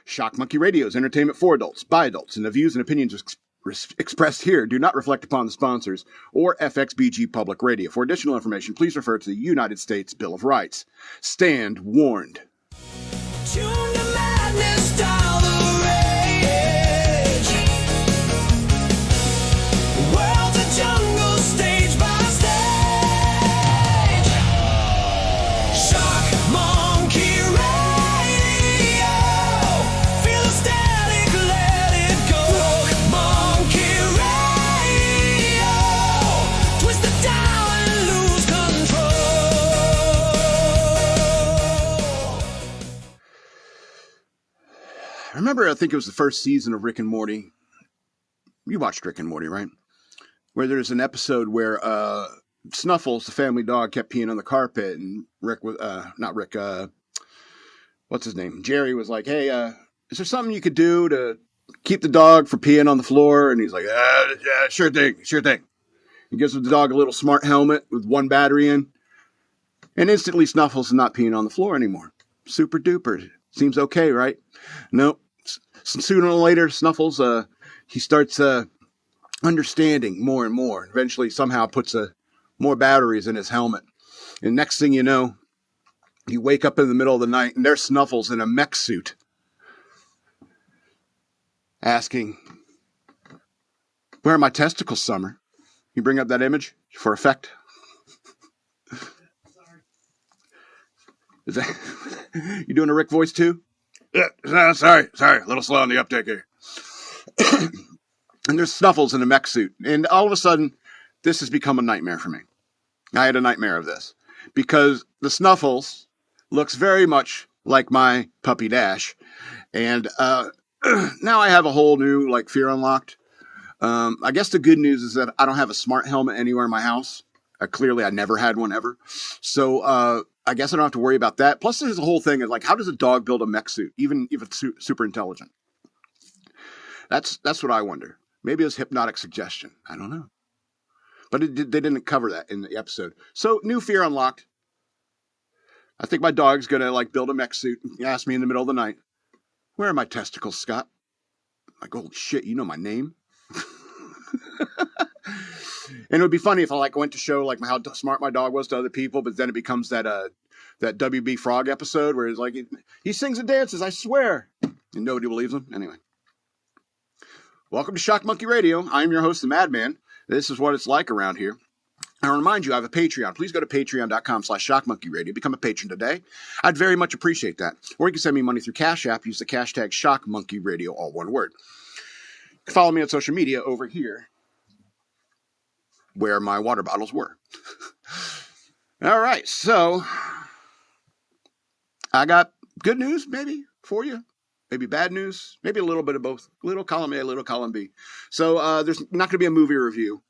Shock Monkey Radio is entertainment for adults, by adults, and the views and opinions expressed here do not reflect upon the sponsors or FXBG Public Radio. For additional information, please refer to the United States Bill of Rights. Stand warned. Tune to madness, down the rage. World's a jungle, stage by stage. Shock Monkey Radio. Feel the static, let it go. Monkey Radio. Twist it down and lose control. I remember, I think it was the first season of Rick and Morty. You watched Rick and Morty, right? Where there's an episode where Snuffles, the family dog, kept peeing on the carpet, and Rick was not Rick. What's his name? Jerry was like, "Hey, is there something you could do to keep the dog from peeing on the floor?" And he's like, "Yeah, sure thing." He gives the dog a little smart helmet with one battery in, and instantly Snuffles is not peeing on the floor anymore. Super duper. Seems okay, right? Nope. Sooner or later, Snuffles, he starts understanding more and more. Eventually, somehow puts more batteries in his helmet. And next thing you know, you wake up in the middle of the night, and there's Snuffles in a mech suit, asking, "Where are my testicles, Summer?" You bring up that image for effect? Is that you doing a Rick voice too? Yeah, sorry, a little slow on the uptake here. And there's Snuffles in a mech suit, and all of a sudden, this has become a nightmare for me. I had a nightmare of this because the Snuffles looks very much like my puppy Dash, and now I have a whole new fear unlocked. I guess the good news is that I don't have a smart helmet anywhere in my house. Clearly, I never had one ever. So I guess I don't have to worry about that. Plus, there's the whole thing of how does a dog build a mech suit, even if it's super intelligent? That's what I wonder. Maybe it was hypnotic suggestion. I don't know. But they didn't cover that in the episode. So, new fear unlocked. I think my dog's going to build a mech suit and ask me in the middle of the night, "Where are my testicles, Scott?" I'm like, holy shit, you know my name? And it would be funny if I went to show how smart my dog was to other people, but then it becomes that WB Frog episode where it's he sings and dances, I swear, and nobody believes him. Anyway, welcome to Shock Monkey Radio. I'm your host, the Madman. This is what it's like around here. I remind you, I have a Patreon. Please go to patreon.com/shockmonkeyradio. Become a patron today. I'd very much appreciate that. Or you can send me money through Cash App. Use the hashtag shockmonkeyradio, all one word. You can follow me on social media over here, where my water bottles were. All right, so I got good news maybe for you, maybe bad news, maybe a little bit of both, a little column A, a little column B. So there's not going to be a movie review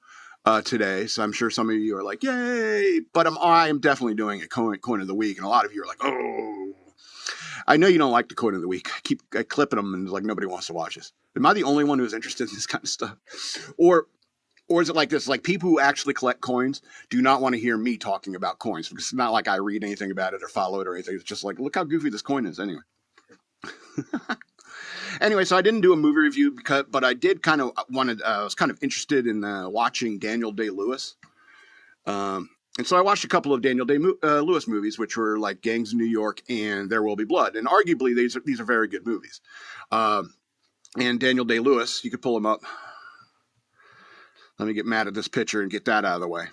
today, so I'm sure some of you are like, yay, but I am definitely doing a coin of the week, and a lot of you are like, oh. I know you don't like the coin of the week. I keep clipping them, and nobody wants to watch this. Am I the only one who's interested in this kind of stuff? Or is it like this? People who actually collect coins do not want to hear me talking about coins, because it's not like I read anything about it or follow it or anything. It's just look how goofy this coin is anyway. Anyway, so I didn't do a movie review but I did kind of I was kind of interested in watching Daniel Day-Lewis. And so I watched a couple of Daniel Day-Lewis movies, which were Gangs of New York and There Will Be Blood. And arguably, these are very good movies. And Daniel Day-Lewis, you could pull him up. Let me get mad at this picture and get that out of the way.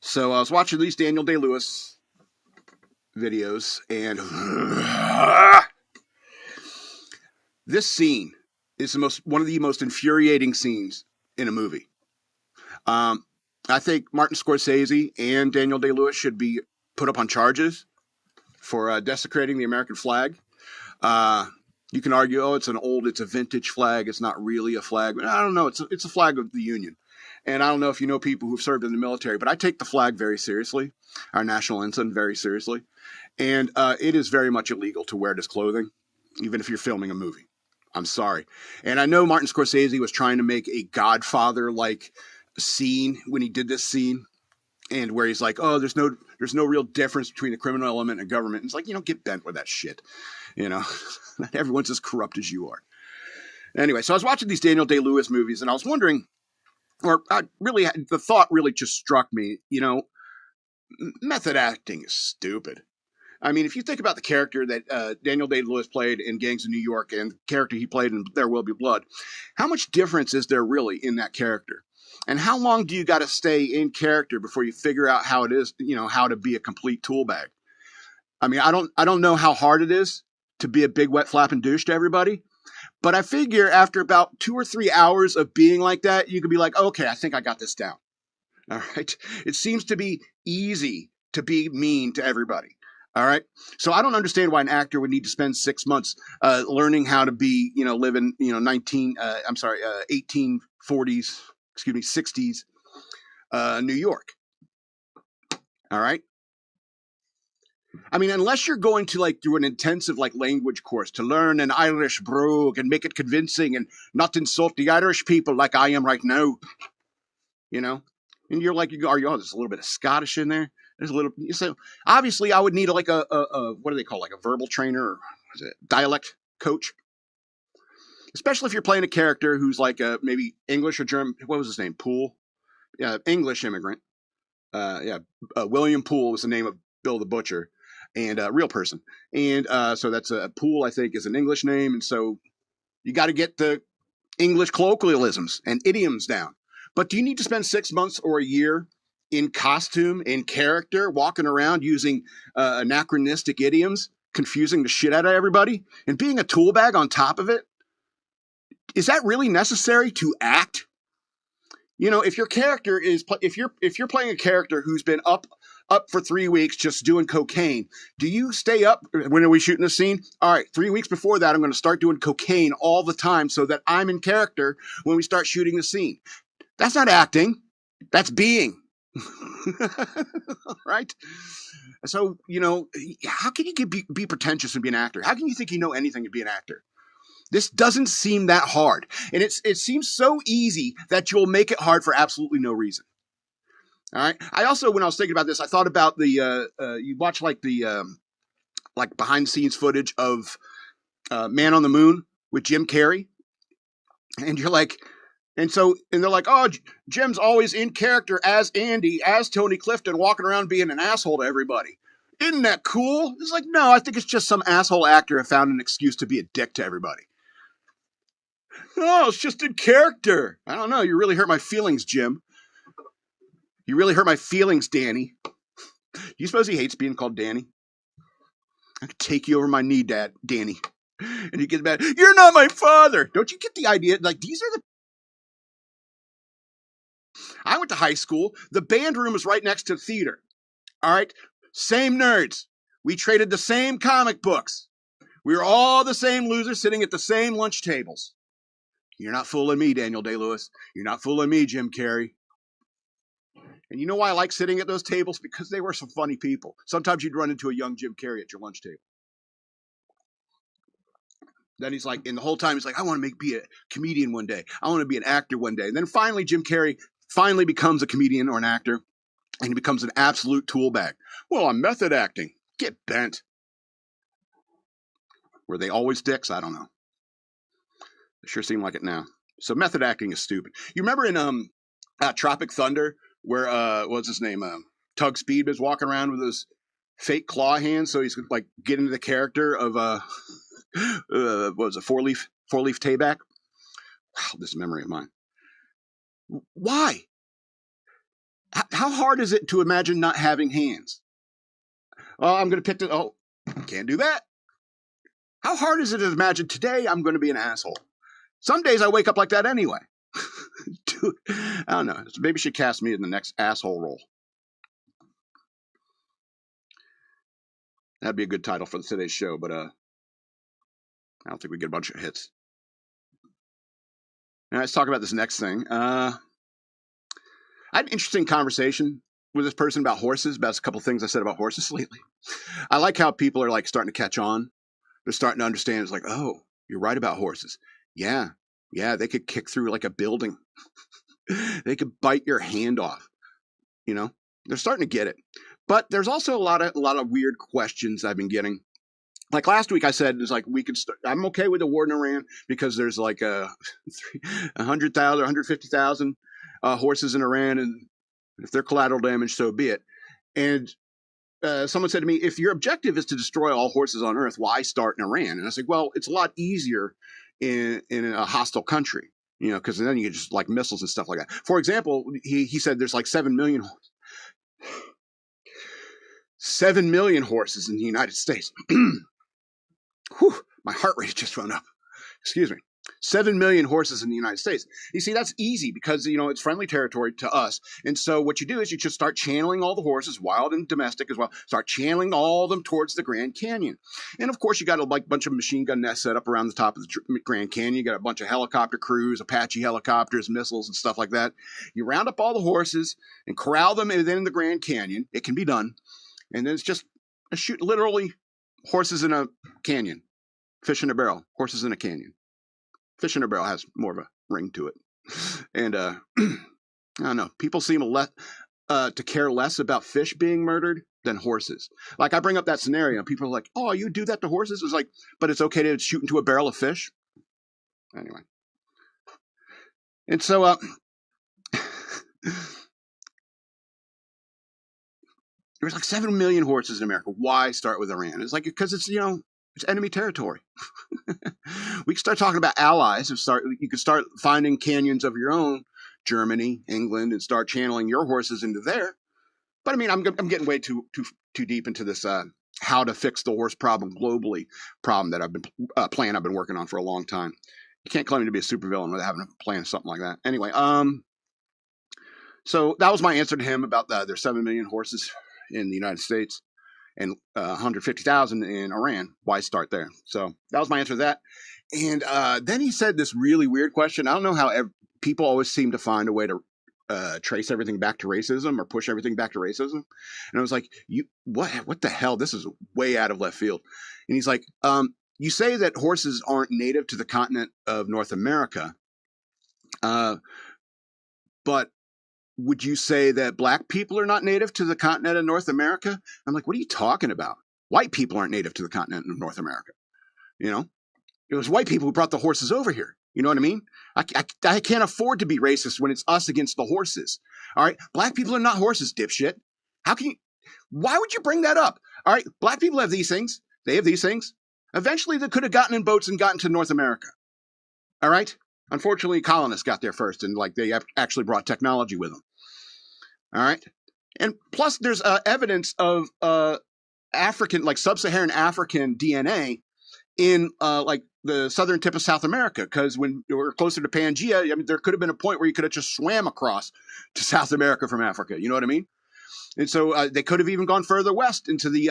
So I was watching these Daniel Day-Lewis videos, and this scene is one of the most infuriating scenes in a movie. I think Martin Scorsese and Daniel Day-Lewis should be put up on charges for desecrating the American flag. You can argue, it's a vintage flag. It's not really a flag. But I don't know. It's a flag of the Union. And I don't know if you know people who've served in the military, but I take the flag very seriously, our national ensign very seriously. And it is very much illegal to wear this clothing, even if you're filming a movie. I'm sorry. And I know Martin Scorsese was trying to make a Godfather-like scene when he did this scene. and where he's like, oh, there's no real difference between the criminal element and government. And it's like, get bent with that shit. Not everyone's as corrupt as you are. Anyway, so I was watching these Daniel Day-Lewis movies, and I was wondering, the thought really just struck me, method acting is stupid. I mean, if you think about the character that Daniel Day-Lewis played in Gangs of New York and the character he played in There Will Be Blood, how much difference is there really in that character? And how long do you got to stay in character before you figure out how it is, how to be a complete tool bag? I mean, I don't know how hard it is to be a big wet flapping douche to everybody, but I figure after about 2 or 3 hours of being like that, you could be like, okay, I think I got this down. All right. It seems to be easy to be mean to everybody. All right. So I don't understand why an actor would need to spend 6 months learning how to be, live in, 1840s, 60s New York. All right. I mean, unless you're going to through an intensive language course to learn an Irish brogue and make it convincing and not insult the Irish people like I am right now, and you're like, there's a little bit of Scottish in there. There's a little, so obviously I would need a what do they call, a verbal trainer or dialect coach, especially if you're playing a character who's maybe English or German. What was his name? Poole. Yeah. English immigrant. William Poole was the name of Bill the Butcher, and a real person. And so that's a Poole, I think, is an English name. And so you got to get the English colloquialisms and idioms down. But do you need to spend 6 months or a year in costume, in character, walking around using anachronistic idioms, confusing the shit out of everybody, and being a tool bag on top of it? Is that really necessary to act? If your character is, if you're playing a character who's been up for 3 weeks just doing cocaine, do you stay up? When are we shooting the scene? All right, 3 weeks before that, I'm going to start doing cocaine all the time so that I'm in character when we start shooting the scene. That's not acting. That's being. Right? So, how can you be pretentious and be an actor? How can you think you know anything and be an actor? This doesn't seem that hard. And it seems so easy that you'll make it hard for absolutely no reason. All right. I also, when I was thinking about this, I thought about the, you watch the behind the scenes footage of Man on the Moon with Jim Carrey. And you're like, and they're like, oh, Jim's always in character as Andy, as Tony Clifton, walking around being an asshole to everybody. Isn't that cool? It's like, no, I think it's just some asshole actor who found an excuse to be a dick to everybody. Oh, it's just in character. I don't know. You really hurt my feelings, Jim. You really hurt my feelings, Danny. You suppose he hates being called Danny? I could take you over my knee, Danny. And he gets mad. You're not my father. Don't you get the idea? These are the... I went to high school. The band room was right next to the theater. All right? Same nerds. We traded the same comic books. We were all the same losers sitting at the same lunch tables. You're not fooling me, Daniel Day-Lewis. You're not fooling me, Jim Carrey. And you know why I like sitting at those tables? Because they were some funny people. Sometimes you'd run into a young Jim Carrey at your lunch table. Then he's like, and the whole time he's like, I want to be a comedian one day. I want to be an actor one day. And then finally, Jim Carrey finally becomes a comedian or an actor, and he becomes an absolute tool bag. Well, I'm method acting. Get bent. Were they always dicks? I don't know. It sure seemed like it now. So method acting is stupid. You remember in Tropic Thunder where what's his name? Tug Speed was walking around with his fake claw hands, so he's like get into the character of what was it, four leaf tayback? Wow, this memory of mine. Why? How hard is it to imagine not having hands? Oh, I'm going to pick the... Oh, can't do that. How hard is it to imagine today I'm going to be an asshole? Some days I wake up like that anyway. Dude, I don't know. Maybe you should cast me in the next asshole role. That'd be a good title for today's show, but I don't think we get a bunch of hits. Now, let's talk about this next thing. I had an interesting conversation with this person about horses, about a couple things I said about horses lately. I like how people are like starting to catch on. They're starting to understand. It's like, oh, you're right about horses. Yeah, they could kick through like a building. They could bite your hand off, you know? They're starting to get it. But there's also a lot of weird questions I've been getting. Like last week I said, it's like we could start, I'm okay with the war in Iran because there's like 100,000, 150,000 horses in Iran, and if they're collateral damage, so be it. And someone said to me, if your objective is to destroy all horses on Earth, why start in Iran? And I said, well, it's a lot easier in a hostile country, you know, because then you get just like missiles and stuff like that. For example, he said there's like 7 million horses in the United States. Whew, my heart rate just went up. Excuse me. 7 million horses in the United States. You see, that's easy because, you know, it's friendly territory to us. And so what you do is you just start channeling all the horses, wild and domestic as well, start channeling all of them towards the Grand Canyon. And of course, you got a bunch of machine gun nests set up around the top of the Grand Canyon. You got a bunch of helicopter crews, Apache helicopters, missiles, and stuff like that. You round up all the horses and corral them within the Grand Canyon. It can be done. And then it's just literally horses in a canyon, fish in a barrel, horses in a canyon. Fish in a barrel has more of a ring to it. And I don't know, people seem to care less about fish being murdered than horses. Like I bring up that scenario, and people are like, oh, you do that to horses? It's like, but it's okay to shoot into a barrel of fish? Anyway. And so there's like 7 million horses in America. Why start with Iran? It's like, because it's, you know, it's enemy territory. We can start talking about allies. You could start finding canyons of your own, Germany, England, and start channeling your horses into there. But I mean, I'm getting way too deep into this how to fix the horse problem globally problem that I've been plan I've been working on for a long time. You can't claim to be a supervillain without having a plan, something like that. Anyway, so that was my answer to him about there's 7 million horses in the United States and 150,000 in Iran. Why start there? So that was my answer to that. And then he said this really weird question. I don't know how people always seem to find a way to trace everything back to racism or push everything back to racism. And I was like, what the hell? This is way out of left field. And he's like, you say that horses aren't native to the continent of North America, but would you say that black people are not native to the continent of North America? I'm like, what are you talking about? White people aren't native to the continent of North America. You know, it was white people who brought the horses over here. You know what I mean? I can't afford to be racist when it's us against the horses. All right. Black people are not horses, dipshit. How can you, why would you bring that up? All right. Black people have these things. They have these things. Eventually they could have gotten in boats and gotten to North America. All right. Unfortunately, colonists got there first, and like they actually brought technology with them. All right. And plus there's evidence of African, like sub-Saharan African DNA in like the southern tip of South America. Because when we were closer to Pangea, I mean, there could have been a point where you could have just swam across to South America from Africa. You know what I mean? And so they could have even gone further west into the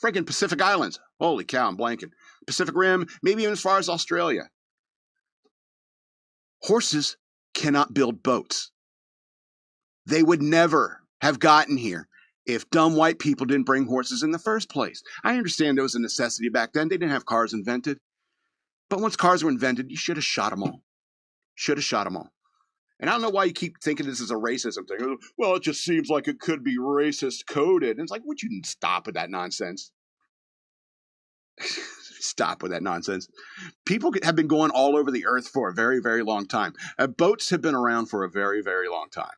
friggin' Pacific Islands. Holy cow, I'm blanking. Pacific Rim, maybe even as far as Australia. Horses cannot build boats. They would never have gotten here if dumb white people didn't bring horses in the first place. I understand there was a necessity back then. They didn't have cars invented. But once cars were invented, you should have shot them all. Should have shot them all. And I don't know why you keep thinking this is a racism thing. Well, it just seems like it could be racist coded. And it's like, would you stop with that nonsense? Stop with that nonsense. People have been going all over the earth for a very, very long time. Boats have been around for a very, very long time.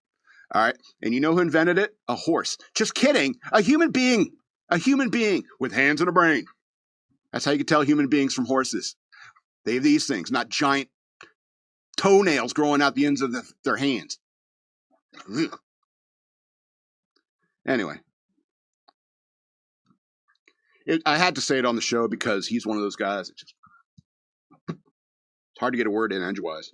All right. And you know who invented it? A horse. Just kidding. A human being. A human being with hands and a brain. That's how you can tell human beings from horses. They have these things, not giant toenails growing out the ends of their hands. Ugh. Anyway. I had to say it on the show because he's one of those guys. It's hard to get a word in edgewise.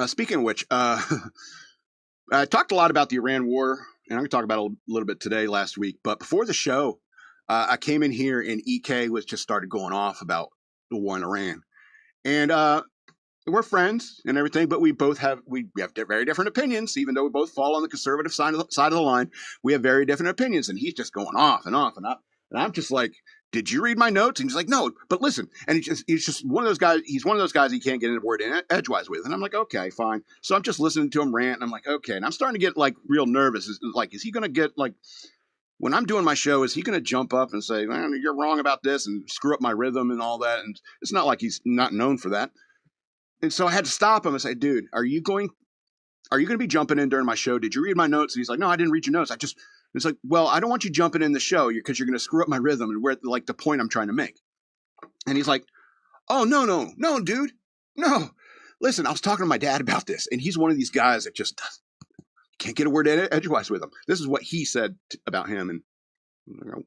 Speaking of which, I talked a lot about the Iran war, and I'm going to talk about it a little bit today, last week. But before the show, I came in here and EK was just started going off about the war in Iran. And we're friends and everything, but we have very different opinions. Even though we both fall on the conservative side of the line, we have very different opinions. And he's just going off and off and off. And I'm just like, did you read my notes? And he's like, no, but listen. And he's just one of those guys. He's one of those guys he can't get in a word in edgewise with. And I'm like, okay, fine. So I'm just listening to him rant. And I'm like, okay. And I'm starting to get like real nervous. Is he going to get like, when I'm doing my show, is he going to jump up and say, man, you're wrong about this and screw up my rhythm and all that? And it's not like he's not known for that. And so I had to stop him and say, dude, are you going to be jumping in during my show? Did you read my notes? And he's like, no, I didn't read your notes. It's like, well, I don't want you jumping in the show because you're going to screw up my rhythm and where like the point I'm trying to make. And he's like, oh, no, dude. No. Listen, I was talking to my dad about this, and he's one of these guys that just can't get a word edgewise with him. This is what he said about him, and you know,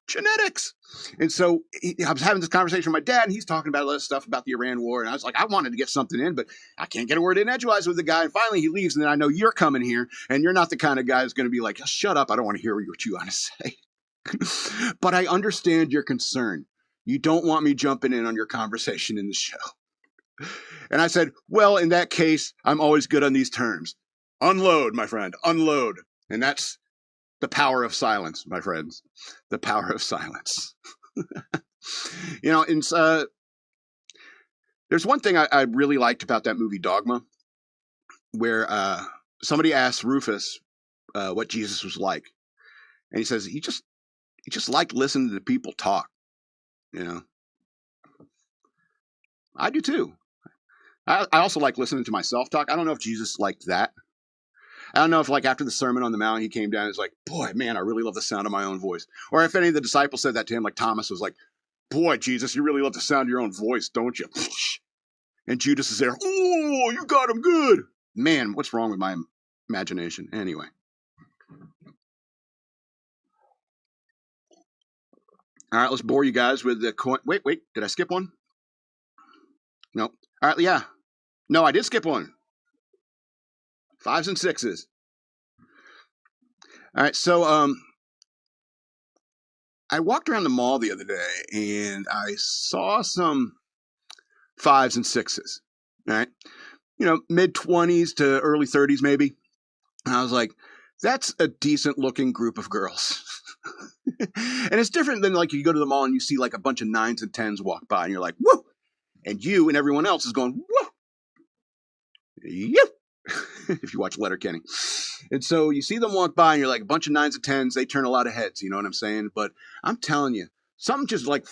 genetics. And so I was having this conversation with my dad, and he's talking about a lot of stuff about the Iran war. And I was like, I wanted to get something in, but I can't get a word in edgewise with the guy. And finally he leaves, and then I know you're coming here, and you're not the kind of guy who's going to be like, shut up, I don't want to hear what you want to say. But I understand your concern. You don't want me jumping in on your conversation in the show. And I said, well, in that case, I'm always good on these terms. Unload, my friend, unload. And that's the power of silence, my friends. The power of silence. You know, there's one thing I really liked about that movie Dogma, where somebody asked Rufus what Jesus was like. And he says, he just liked listening to people talk. You know, I do too. I also like listening to myself talk. I don't know if Jesus liked that. I don't know if, like, after the Sermon on the Mount, he came down and was like, boy, man, I really love the sound of my own voice. Or if any of the disciples said that to him, like Thomas was like, boy, Jesus, you really love the sound of your own voice, don't you? And Judas is there, oh, you got him good. Man, what's wrong with my imagination? Anyway. All right, let's bore you guys with the coin. Wait, did I skip one? No. All right, yeah. No, I did skip one. 5s and 6s. All right, so I walked around the mall the other day and I saw some 5s and 6s. All right, you know, mid-20s to early 30s maybe. And I was like, that's a decent looking group of girls. And it's different than like you go to the mall and you see like a bunch of 9s and 10s walk by and you're like, whoa. And you and everyone else is going, whoa. Yep. If you watch Letterkenny. And so you see them walk by and you're like, a bunch of 9s and 10s, they turn a lot of heads, you know what I'm saying? But I'm telling you, something just like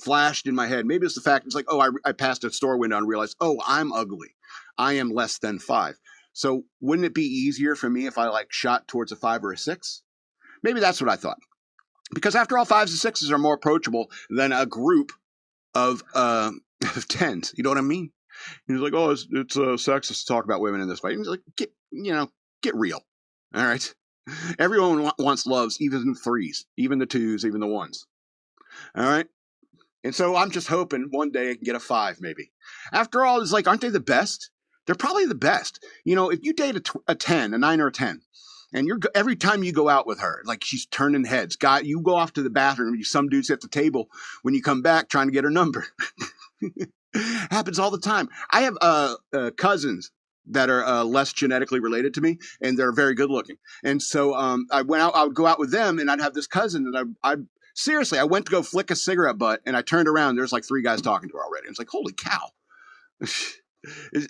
flashed in my head. Maybe it's the fact, it's like, oh, I passed a store window and realized, oh, I'm ugly. I am less than 5. So wouldn't it be easier for me if I like shot towards a 5 or a 6? Maybe that's what I thought. Because after all, 5s and 6s are more approachable than a group of 10s. You know what I mean? He's like, oh, it's sexist to talk about women in this way. He's like, get real. All right. Everyone wants loves, even the 3s, even the 2s, even the 1s. All right. And so I'm just hoping one day I can get a 5, maybe. After all, it's like, aren't they the best? They're probably the best. You know, if you date a 10, a 9 or a 10, and every time you go out with her, like she's turning heads. God, you go off to the bathroom, some dude's at the table when you come back trying to get her number. Happens all the time. I have cousins that are less genetically related to me, and they're very good looking. And so I would go out with them, and I'd have this cousin, and I seriously, I went to go flick a cigarette butt, and I turned around, there's like 3 guys talking to her already. It's like, holy cow.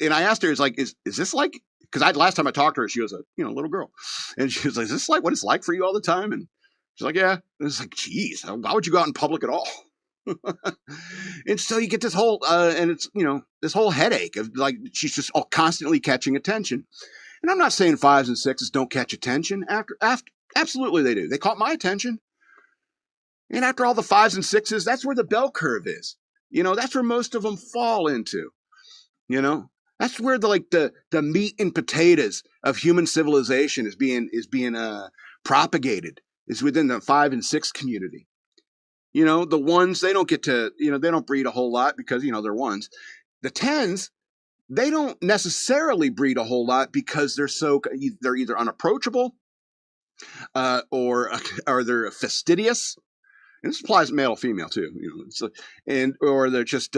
And I asked her, it's like, is this like, because last time I talked to her, she was a little girl. And she was like, is this like what it's like for you all the time? And she's like, yeah. And it's like, geez, why would you go out in public at all? And so you get this whole, and it's, this whole headache of like, she's just all constantly catching attention. And I'm not saying 5s and 6s don't catch attention. After absolutely they do. They caught my attention. And after all the 5s and 6s, that's where the bell curve is. That's where most of them fall into. That's where the meat and potatoes of human civilization is being propagated, is within the 5 and 6 community. The 1s, they don't get to, they don't breed a whole lot because, they're 1s. The 10s, they don't necessarily breed a whole lot because they're either unapproachable or they're fastidious. And this applies to male or female too, or they're just,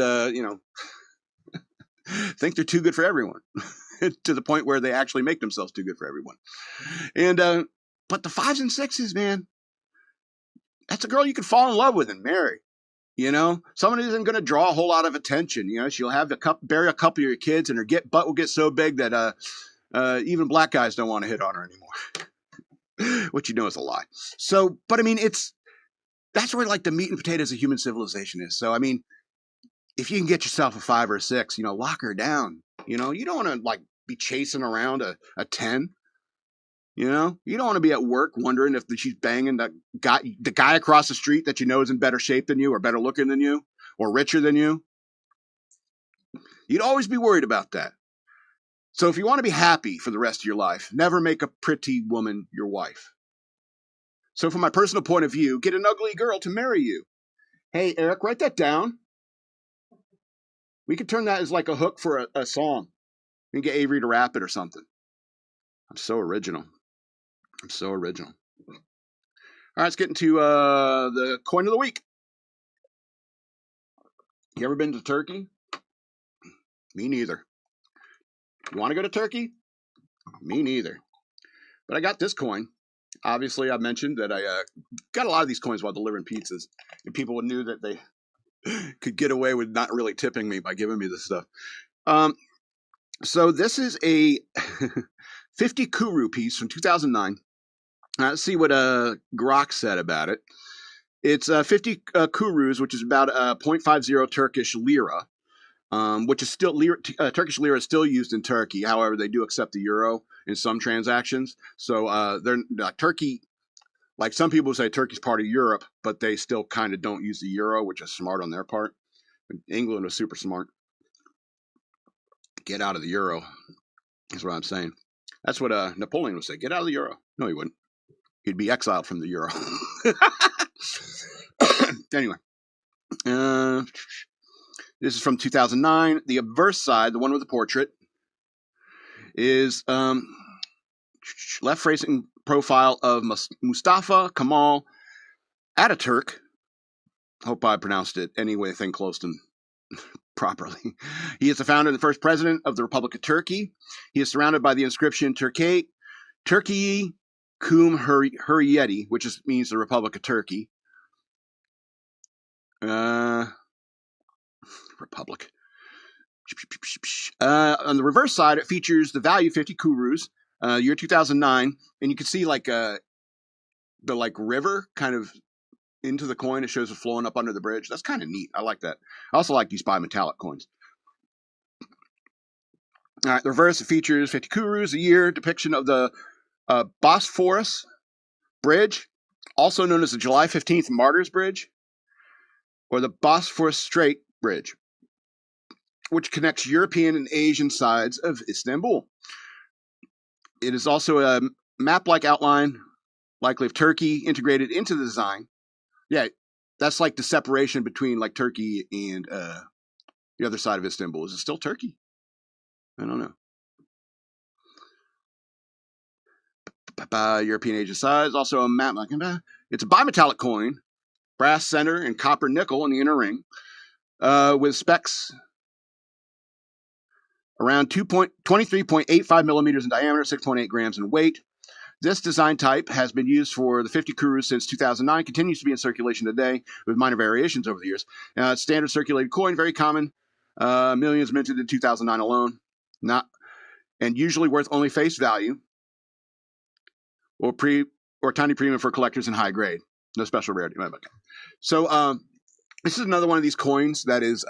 think they're too good for everyone to the point where they actually make themselves too good for everyone. And, but the 5s and 6s, man, that's a girl you can fall in love with and marry. You know, someone who isn't going to draw a whole lot of attention. You know, she'll have bury a couple of your kids, and her butt will get so big that even black guys don't want to hit on her anymore. Which you know is a lie. So, but I mean, that's where like the meat and potatoes of human civilization is. So, I mean, if you can get yourself a 5 or a 6, you know, lock her down. You know, you don't want to like be chasing around a 10. You know, you don't want to be at work wondering if she's banging the guy across the street that you know is in better shape than you, or better looking than you, or richer than you. You'd always be worried about that. So if you want to be happy for the rest of your life, never make a pretty woman your wife. So from my personal point of view, get an ugly girl to marry you. Hey, Eric, write that down. We could turn that as like a hook for a song. We can get Avery to rap it or something. I'm so original. All right, let's get into the coin of the week. You ever been to Turkey? Me neither. You want to go to Turkey? Me neither. But I got this coin. Obviously, I mentioned that I got a lot of these coins while delivering pizzas. And people knew that they could get away with not really tipping me by giving me this stuff. So this is a 50 Kuru piece from 2009. Let's see what Grok said about it. It's 50 Kurus, which is about 0.50 Turkish lira, which is still Turkish lira is still used in Turkey. However, they do accept the euro in some transactions. So they're Turkey. Like some people say, Turkey's part of Europe, but they still kind of don't use the euro, which is smart on their part. England was super smart. Get out of the euro. That's what I'm saying. That's what Napoleon would say. Get out of the euro. No, he wouldn't. He'd be exiled from the euro. Anyway, this is from 2009. The obverse side, the one with the portrait, is left-facing profile of Mustafa Kemal Ataturk. Hope I pronounced it anything close to properly. He is the founder and the first president of the Republic of Turkey. He is surrounded by the inscription Turkey Kum Hurriyeti, which means the Republic of Turkey. Republic. On the reverse side, it features the value 50 Kurus, year 2009, and you can see like the like river kind of into the coin. It shows it flowing up under the bridge. That's kind of neat. I like that. I also like these bimetallic coins. All right, the reverse, it features 50 Kurus a year, depiction of the Bosphorus Bridge, also known as the July 15th Martyrs Bridge, or the Bosphorus Strait Bridge, which connects European and Asian sides of Istanbul. It is also a map-like outline, likely of Turkey, integrated into the design. Yeah, that's like the separation between like Turkey and the other side of Istanbul. Is it still Turkey? I don't know. European Asian size, also a map. It's a bimetallic coin, brass center and copper nickel in the inner ring, with specs around 23.85 millimeters in diameter, 6.8 grams in weight. This design type has been used for the 50 Kurus since 2009, continues to be in circulation today with minor variations over the years. Standard circulated coin, very common, millions minted in 2009 alone, and usually worth only face value, or tiny premium for collectors in high grade. No special rarity. So this is another one of these coins that is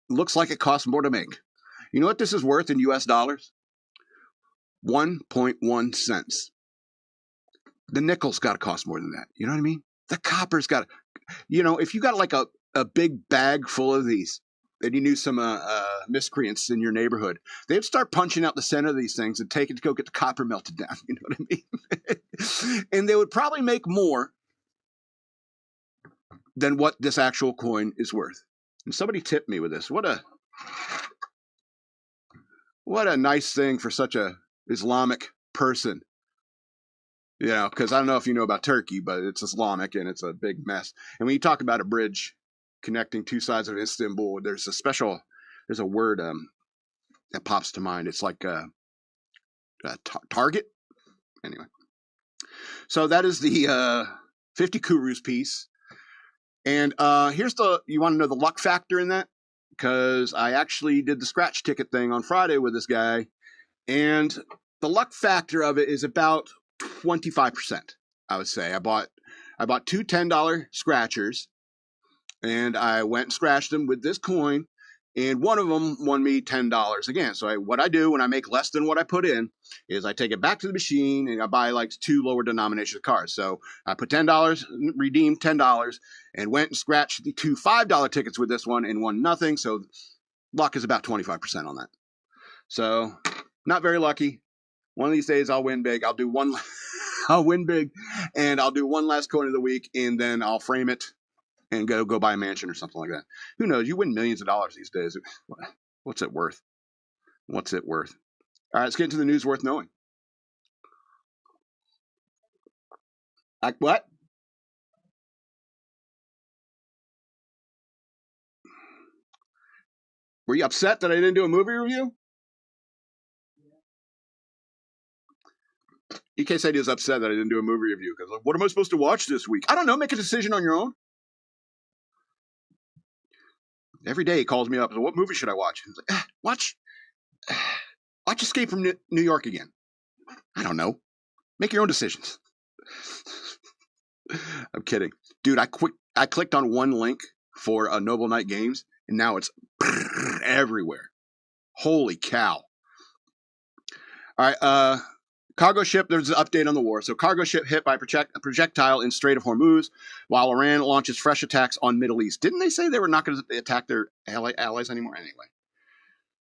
looks like it costs more to make. You know what this is worth in US dollars? 1.1 cents. The nickel's got to cost more than that. You know what I mean? The copper's got to, if you got like a big bag full of these, and you knew some miscreants in your neighborhood, they'd start punching out the center of these things and take it to go get the copper melted down. You know what I mean? And they would probably make more than what this actual coin is worth. And somebody tipped me with this. What a nice thing for such a Islamic person. Because I don't know if you know about Turkey, but it's Islamic and it's a big mess. And when you talk about a bridge connecting two sides of Istanbul, there's a word that pops to mind. It's like target. Anyway, so that is the 50 Kurus piece. And you want to know the luck factor in that? Because I actually did the scratch ticket thing on Friday with this guy, and the luck factor of it is about 25%, I would say. I bought two $10 scratchers, and I went and scratched them with this coin, and one of them won me $10 again. So what I do when I make less than what I put in is I take it back to the machine and I buy like two lower denomination cards. So I put $10, redeemed $10, and went and scratched the two $5 tickets with this one and won nothing. So luck is about 25% on that. So not very lucky. One of these days I'll win big. I'll win big, and I'll do one last coin of the week, and then I'll frame it and go buy a mansion or something like that. Who knows? You win millions of dollars these days. What's it worth? What's it worth? All right, let's get into the news worth knowing. What? Were you upset that I didn't do a movie review? EK said he was upset that I didn't do a movie review because, like, what am I supposed to watch this week? I don't know. Make a decision on your own. Every day he calls me up and says, what movie should I watch? He's like, watch Escape from New York again. I don't know. Make your own decisions. I'm kidding. Dude, I clicked on one link for Noble Knight Games, and now it's everywhere. Holy cow. All right, cargo ship, there's an update on the war. So cargo ship hit by a projectile in Strait of Hormuz while Iran launches fresh attacks on Middle East. Didn't they say they were not going to attack their allies anymore? Anyway.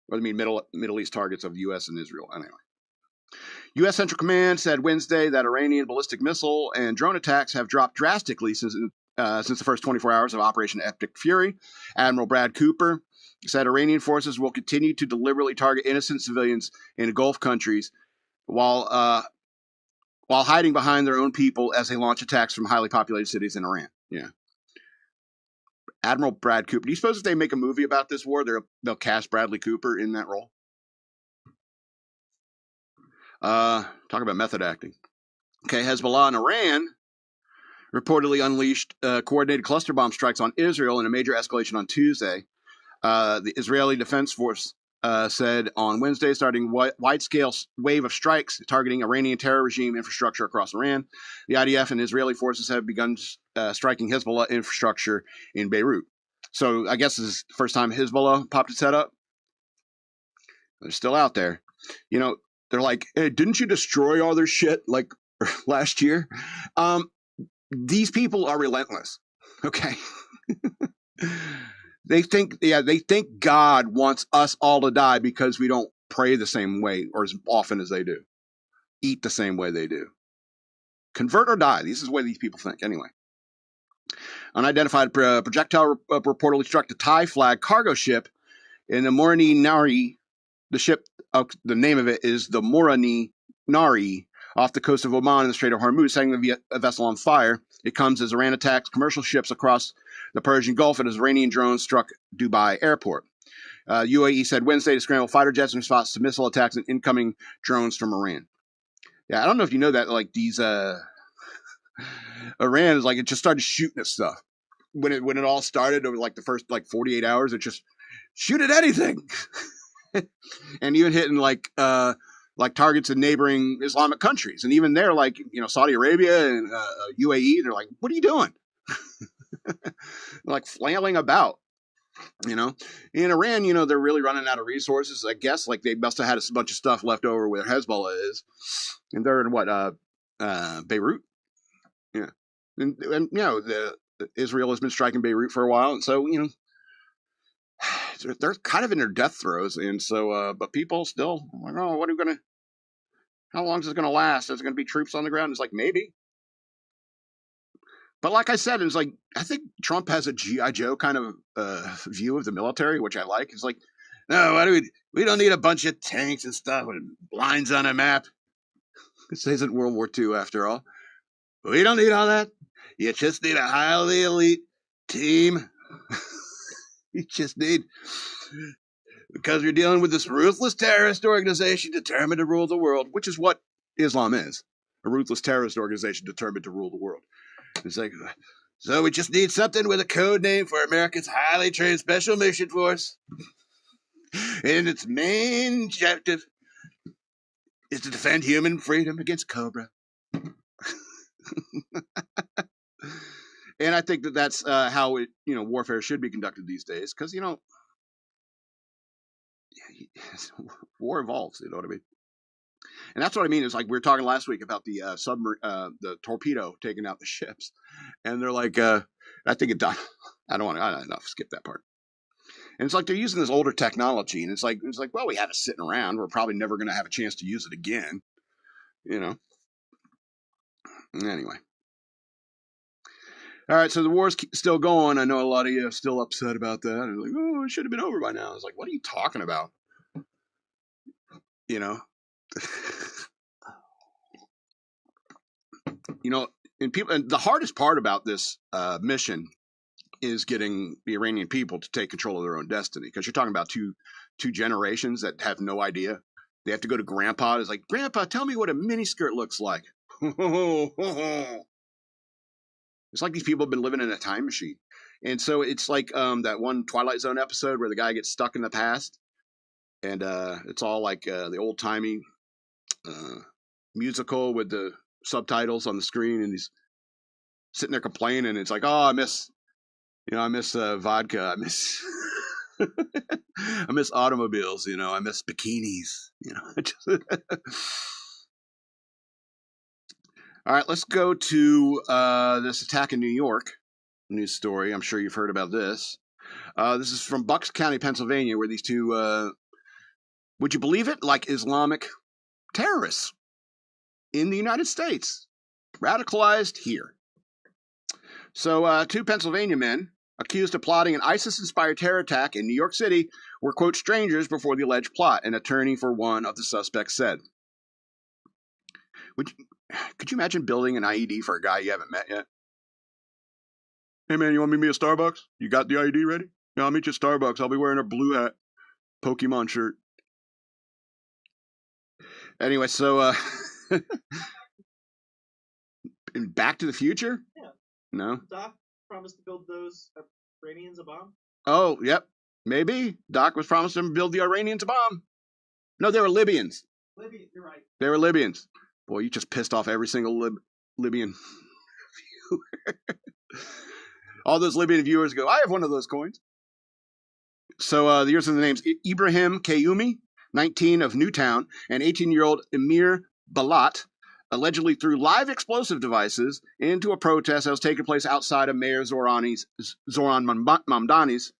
Or I mean Middle East targets of U.S. and Israel. Anyway. U.S. Central Command said Wednesday that Iranian ballistic missile and drone attacks have dropped drastically since the first 24 hours of Operation Epic Fury. Admiral Brad Cooper said Iranian forces will continue to deliberately target innocent civilians in Gulf countries while hiding behind their own people as they launch attacks from highly populated cities in Iran. Yeah. Admiral Brad Cooper. Do you suppose if they make a movie about this war, they'll cast Bradley Cooper in that role? Talk about method acting. Okay, Hezbollah and Iran reportedly unleashed coordinated cluster bomb strikes on Israel in a major escalation on Tuesday. The Israeli Defense Force said on Wednesday, starting wide-scale wave of strikes targeting Iranian terror regime infrastructure across Iran. The IDF and Israeli forces have begun striking Hezbollah infrastructure in Beirut. So I guess this is the first time Hezbollah popped its head up. They're still out there. You know, they're like, hey, didn't you destroy all their shit like last year? These people are relentless. Okay. They think God wants us all to die because we don't pray the same way or as often as they do. Eat the same way they do. Convert or die. This is the way these people think. Anyway. Unidentified projectile reportedly struck the Thai flag cargo ship in the Morani Nari. The ship, the name of it is the Morani Nari, off the coast of Oman in the Strait of Hormuz, setting the vessel on fire. It comes as Iran attacks commercial ships across the Persian Gulf and as Iranian drones struck Dubai airport. UAE said Wednesday to scramble fighter jets in response to missile attacks and incoming drones from Iran. Yeah, I don't know if you know that, like these, Iran is like, it just started shooting at stuff. When it all started over like the first like 48 hours, it just shoot at anything. And even hitting like targets in neighboring Islamic countries. And even there, like, you know, Saudi Arabia and UAE, they're like, what are you doing? Like flailing about, you know. In Iran, you know, they're really running out of resources. I guess like they must have had a bunch of stuff left over where Hezbollah is. And they're in what, Beirut? Yeah. And you know, Israel has been striking Beirut for a while. And so, you know, they're kind of in their death throes. And so, but people still, like, oh, how long is it going to last? Is it going to be troops on the ground? It's like, maybe. But like I said, it's like, I think Trump has a G.I. Joe kind of view of the military, which I like. It's like, no, we don't need a bunch of tanks and stuff with lines on a map. This isn't World War II after all. We don't need all that. You just need a highly elite team. You just need, because you're dealing with this ruthless terrorist organization determined to rule the world, which is what Islam is. A ruthless terrorist organization determined to rule the world. It's like, so we just need something with a code name for America's highly trained special mission force. And its main objective is to defend human freedom against Cobra. And I think that that's how warfare should be conducted these days, because war evolves. You know what I mean? And that's what I mean. Is like we were talking last week about the the torpedo taking out the ships, and they're like, I think it died. I don't know. Skip that part. And it's like they're using this older technology, and it's like, well, we have it sitting around. We're probably never going to have a chance to use it again. Anyway. All right, so the war's still going. I know a lot of you are still upset about that. They're like, oh, it should have been over by now. I was like, what are you talking about? And the hardest part about this mission is getting the Iranian people to take control of their own destiny, because you're talking about two generations that have no idea. They have to go to Grandpa. It's like, Grandpa, tell me what a miniskirt looks like. It's like these people have been living in a time machine. And so it's like that one Twilight Zone episode where the guy gets stuck in the past. And it's all like the old-timey musical with the subtitles on the screen. And he's sitting there complaining. It's like, oh, I miss vodka. I miss I miss automobiles. I miss bikinis. All right, let's go to this attack in New York. News story. I'm sure you've heard about this. This is from Bucks County, Pennsylvania, where these two, would you believe it, like Islamic terrorists in the United States, radicalized here. So two Pennsylvania men accused of plotting an ISIS-inspired terror attack in New York City were, quote, strangers before the alleged plot, an attorney for one of the suspects said. Could you imagine building an IED for a guy you haven't met yet? Hey, man, you want to meet me at Starbucks? You got the IED ready? Yeah, I'll meet you at Starbucks. I'll be wearing a blue hat, Pokemon shirt. Anyway, so in Back to the Future? Yeah. No? Doc promised to build those Iranians a bomb? Oh, yep. Maybe. Doc was promised them to build the Iranians a bomb. No, they were Libyans. Libya, you're right. They were Libyans. Boy, you just pissed off every single Libyan viewer. All those Libyan viewers go, I have one of those coins. So the years of the names: Ibrahim Kayumi, 19, of Newtown, and 18-year-old Emir Balat allegedly threw live explosive devices into a protest that was taking place outside of Mayor Zoran Mamdani's,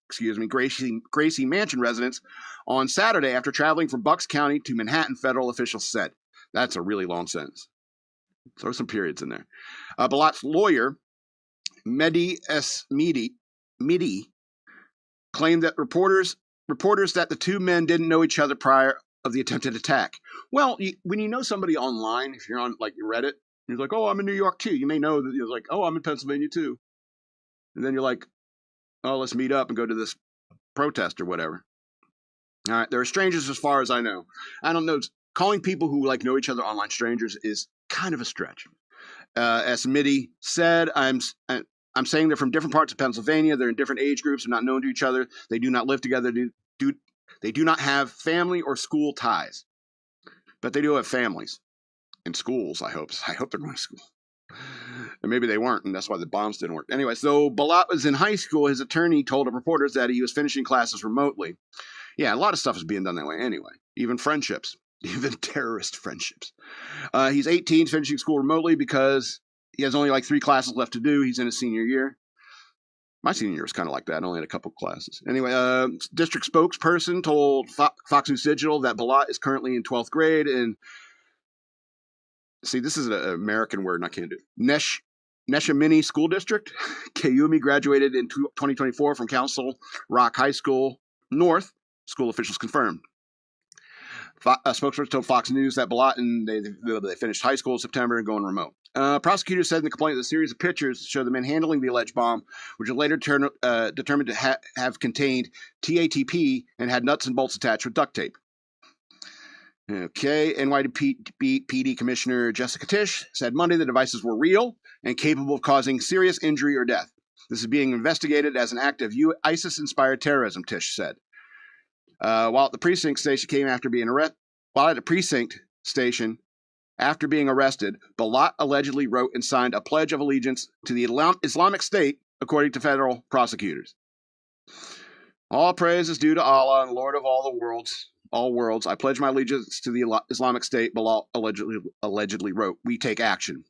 Gracie Mansion residence on Saturday after traveling from Bucks County to Manhattan, federal officials said. That's a really long sentence. Throw some periods in there. Balat's lawyer, Mehdi S. Midi, claimed that reporters that the two men didn't know each other prior of the attempted attack. Well, when you know somebody online, if you're on like Reddit, you're like, oh, I'm in New York too. You may know that you're like, oh, I'm in Pennsylvania too. And then you're like, oh, let's meet up and go to this protest or whatever. All right, they're strangers as far as I know. I don't know. Calling people who like know each other online strangers is kind of a stretch. As Midi said, I'm saying they're from different parts of Pennsylvania. They're in different age groups. They're not known to each other. They do not live together. They do not have family or school ties. But they do have families and schools, I hope. I hope they're going to school. And maybe they weren't, and that's why the bombs didn't work. Anyway, so Balat was in high school. His attorney told reporters that he was finishing classes remotely. Yeah, a lot of stuff is being done that way anyway. Even friendships. Even terrorist friendships. He's 18, finishing school remotely because he has only like 3 classes left to do. He's in his senior year. My senior year was kind of like that. I only had a couple classes. Anyway, district spokesperson told Fox News Digital that Balat is currently in 12th grade. And see, this is an American word and I can't do it. Neshaminy School District. Kayumi graduated in 2024 from Council Rock High School North. School officials confirmed. A spokesperson told Fox News that Balat and they finished high school in September and going remote. Prosecutors said in the complaint that a series of pictures show the men handling the alleged bomb, which was later determined to have contained TATP and had nuts and bolts attached with duct tape. Okay, NYPD Commissioner Jessica Tisch said Monday the devices were real. and capable of causing serious injury or death. This is being investigated as an act of ISIS-inspired terrorism, Tish said. While at the precinct station after being arrested, Balat allegedly wrote and signed a pledge of allegiance to the Islamic State, according to federal prosecutors. All praise is due to Allah and Lord of all worlds. I pledge my allegiance to the Islamic State, Balat allegedly wrote. We take action.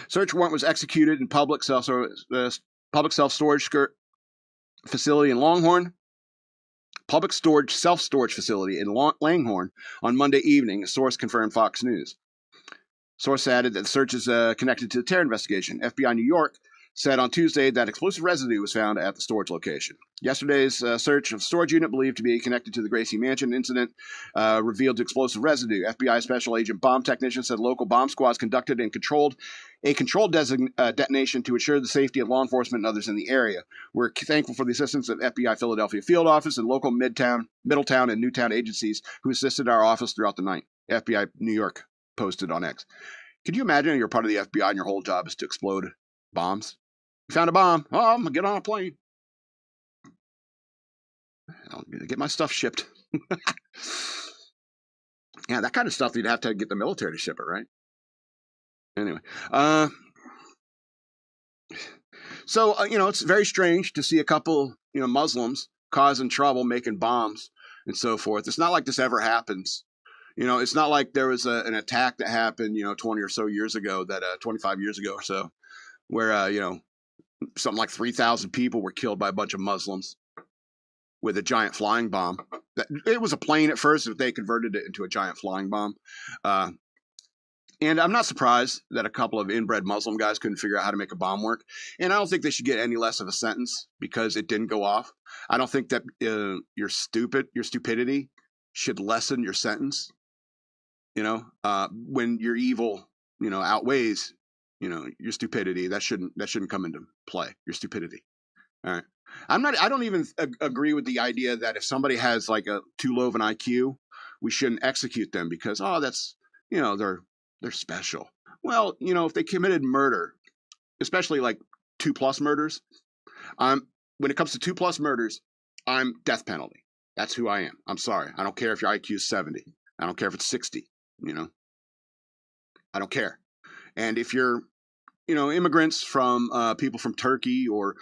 Search warrant was executed in public self-storage facility in Longhorn. Public storage self-storage facility in Langhorne on Monday evening, a source confirmed Fox News. Source added that the search is connected to the terror investigation. FBI New York said on Tuesday that explosive residue was found at the storage location. Yesterday's search of storage unit believed to be connected to the Gracie Mansion incident revealed explosive residue. FBI Special Agent bomb technician said local bomb squads conducted and controlled a controlled detonation to ensure the safety of law enforcement and others in the area. We're thankful for the assistance of FBI Philadelphia field office and local Middletown, and Newtown agencies who assisted our office throughout the night. FBI New York posted on X. Could you imagine you're part of the FBI and your whole job is to explode bombs? You found a bomb. Oh, I'm going to get on a plane. I'll get my stuff shipped. Yeah, that kind of stuff you'd have to get the military to ship it, right? Anyway. So, it's very strange to see a couple, Muslims causing trouble, making bombs and so forth. It's not like this ever happens. It's not like there was an attack that happened, 20 or so years ago, 25 years ago or so, where, something like 3,000 people were killed by a bunch of Muslims with a giant flying bomb. It was a plane at first, but they converted it into a giant flying bomb. And I'm not surprised that a couple of inbred Muslim guys couldn't figure out how to make a bomb work. And I don't think they should get any less of a sentence because it didn't go off. I don't think that your stupidity should lessen your sentence. When your evil, outweighs, your stupidity, that shouldn't come into play. Your stupidity. All right. I don't even agree with the idea that if somebody has like a too low of an IQ, we shouldn't execute them because, that's, they're special. Well, if they committed murder, especially like 2+ murders, when it comes to 2+ murders, I'm death penalty. That's who I am. I'm sorry. I don't care if your IQ is 70. I don't care if it's 60, I don't care. And if you're, immigrants from people from Turkey or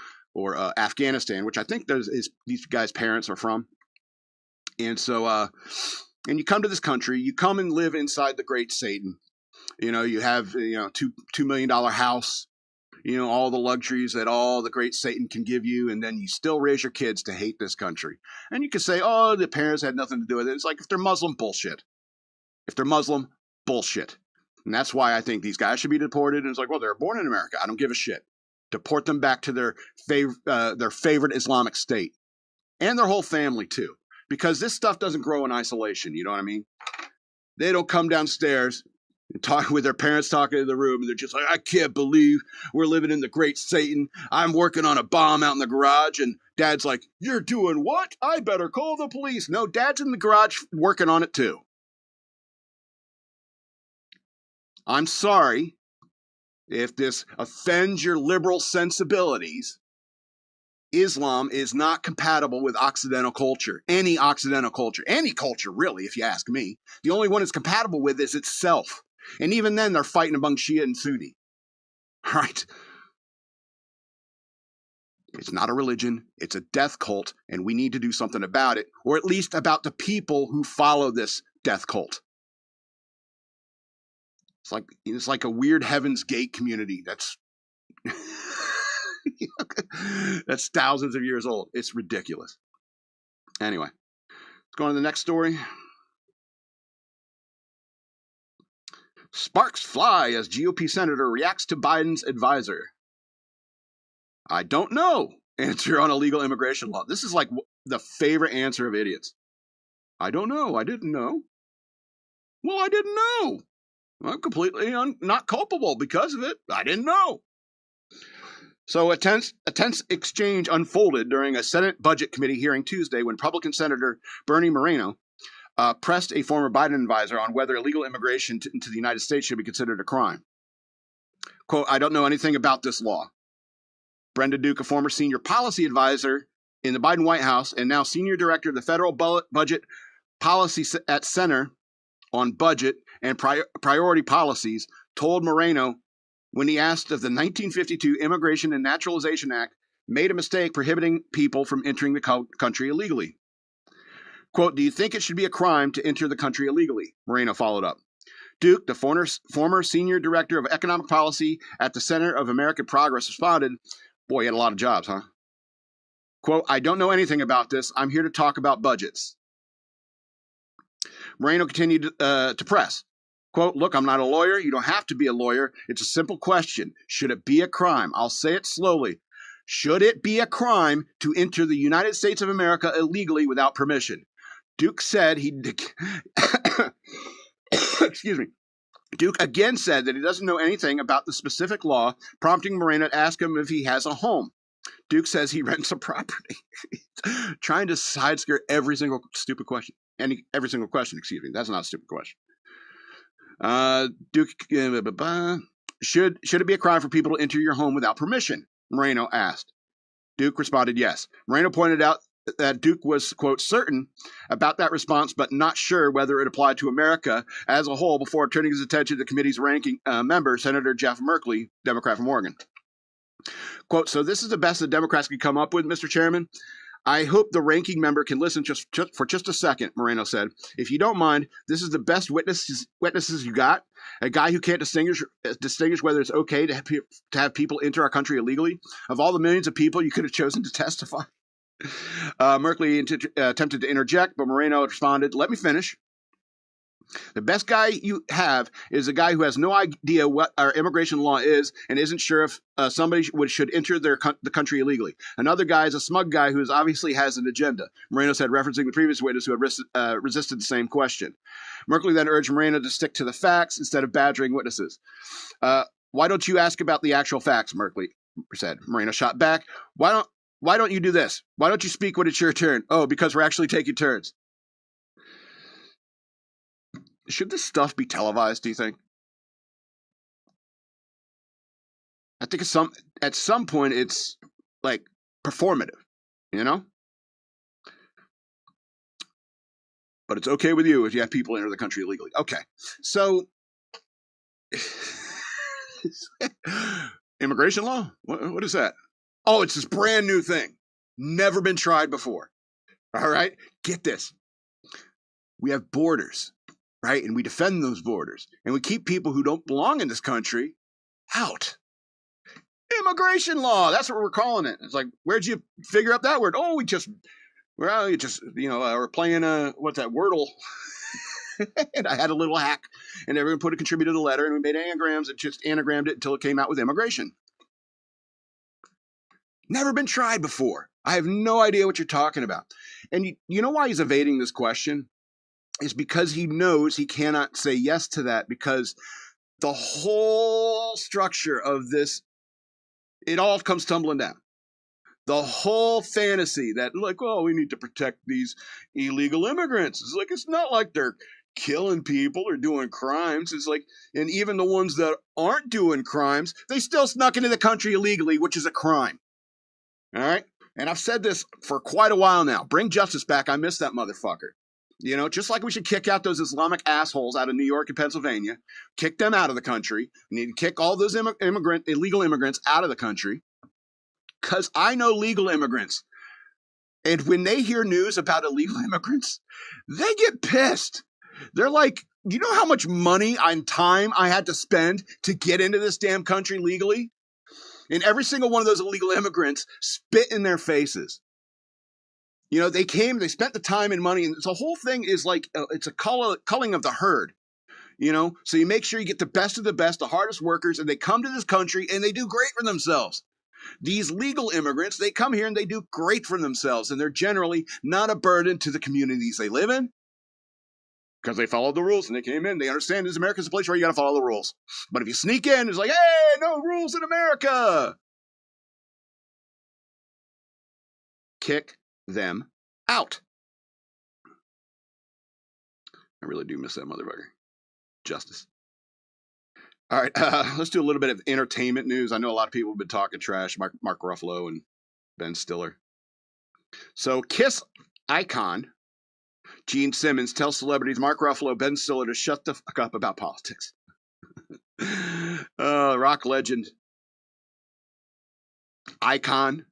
Afghanistan, which I think these guys' parents are from. And so, and you come to this country, you come and live inside the great Satan. You have, $2 million house, all the luxuries that all the great Satan can give you. And then you still raise your kids to hate this country. And you can say, oh, the parents had nothing to do with it. It's like, if they're Muslim, bullshit. If they're Muslim, bullshit. And that's why I think these guys should be deported. And it's like, well, they're born in America. I don't give a shit. Deport them back to their favorite Islamic state. And their whole family, too. Because this stuff doesn't grow in isolation. You know what I mean? They don't come downstairs and talk with their parents talking in the room. And they're just like, I can't believe we're living in the great Satan. I'm working on a bomb out in the garage. And Dad's like, you're doing what? I better call the police. No, Dad's in the garage working on it, too. I'm sorry if this offends your liberal sensibilities. Islam is not compatible with Occidental culture. Any Occidental culture. Any culture, really, if you ask me. The only one it's compatible with is itself. And even then, they're fighting among Shia and Sunni. All right? It's not a religion. It's a death cult. And we need to do something about it. Or at least about the people who follow this death cult. It's like a weird Heaven's Gate community that's that's thousands of years old. It's ridiculous. Anyway, let's go on to the next story. Sparks fly as GOP senator reacts to Biden's advisor. I don't know. Answer on illegal immigration law. This is like the favorite answer of idiots. I don't know. I didn't know. Well, I didn't know. I'm completely not culpable because of it. I didn't know. So a tense exchange unfolded during a Senate Budget Committee hearing Tuesday when Republican Senator Bernie Moreno pressed a former Biden advisor on whether illegal immigration into the United States should be considered a crime. Quote, I don't know anything about this law. Brenda Duke, a former senior policy advisor in the Biden White House and now senior director of the Federal Budget Policy at Center on Budget and Priority Policies, told Moreno when he asked if the 1952 Immigration and Naturalization Act made a mistake prohibiting people from entering the country illegally. Quote, do you think it should be a crime to enter the country illegally? Moreno followed up. Duke, the former senior director of economic policy at the Center of American Progress, responded, boy, he had a lot of jobs, huh? Quote, I don't know anything about this. I'm here to talk about budgets. Moreno continued to press. Quote, look, I'm not a lawyer. You don't have to be a lawyer. It's a simple question. Should it be a crime? I'll say it slowly. Should it be a crime to enter the United States of America illegally without permission? Duke said excuse me. Duke again said that he doesn't know anything about the specific law, prompting Moreno to ask him if he has a home. Duke says he rents a property. Trying to side skirt every single stupid question. Every single question, excuse me. That's not a stupid question. Duke, should it be a crime for people to enter your home without permission? Moreno asked. Duke responded yes. Moreno pointed out that Duke was, quote, certain about that response, but not sure whether it applied to America as a whole before turning his attention to the committee's ranking member, Senator Jeff Merkley, Democrat from Oregon. Quote, so this is the best the Democrats can come up with, Mr. Chairman. I hope the ranking member can listen for just a second, Moreno said. If you don't mind, this is the best witnesses you got. A guy who can't distinguish whether it's okay to have people enter our country illegally. Of all the millions of people you could have chosen to testify. Merkley attempted to interject, but Moreno responded, let me finish. The best guy you have is a guy who has no idea what our immigration law is and isn't sure if somebody should enter the country illegally. Another guy is a smug guy who obviously has an agenda, Moreno said, referencing the previous witness who had resisted the same question. Merkley then urged Moreno to stick to the facts instead of badgering witnesses. Why don't you ask about the actual facts, Merkley said. Moreno shot back. Why don't you do this? Why don't you speak when it's your turn? Oh, because we're actually taking turns. Should this stuff be televised, do you think? I think at some point it's like performative, you know? But it's okay with you if you have people enter the country illegally. Okay. So immigration law? What is that? Oh, it's this brand new thing. Never been tried before. All right? Get this. We have borders. Right? And we defend those borders. And we keep people who don't belong in this country out. Immigration law. That's what we're calling it. It's like, where'd you figure up that word? Oh, we're playing what's that, Wordle. And I had a little hack. And everyone contributed a letter and we made anagrams and just anagrammed it until it came out with immigration. Never been tried before. I have no idea what you're talking about. And you know why he's evading this question? Is because he knows he cannot say yes to that because the whole structure of this, it all comes tumbling down. The whole fantasy that like, oh, we need to protect these illegal immigrants. It's like, it's not like they're killing people or doing crimes. It's like, and even the ones that aren't doing crimes, they still snuck into the country illegally, which is a crime. All right? And I've said this for quite a while now. Bring justice back. I miss that motherfucker. You know, just like we should kick out those Islamic assholes out of New York and Pennsylvania, kick them out of the country. We need to kick all those illegal immigrants out of the country. Because I know legal immigrants. And when they hear news about illegal immigrants, they get pissed. They're like, you know how much money and time I had to spend to get into this damn country legally? And every single one of those illegal immigrants spit in their faces. You know, they spent the time and money, and the whole thing is like, it's a culling of the herd, you know? So you make sure you get the best of the best, the hardest workers, and they come to this country and they do great for themselves. These legal immigrants, they come here and they do great for themselves, and they're generally not a burden to the communities they live in because they followed the rules and they came in. They understand this America's a place where you got to follow the rules. But if you sneak in, it's like, hey, no rules in America. Kick them out. I really do miss that motherfucker. Justice. All right, let's do a little bit of entertainment news. I know a lot of people have been talking trash, Mark Ruffalo and Ben Stiller. So Kiss icon Gene Simmons tells celebrities Mark Ruffalo, Ben Stiller to shut the fuck up about politics. Rock legend, icon,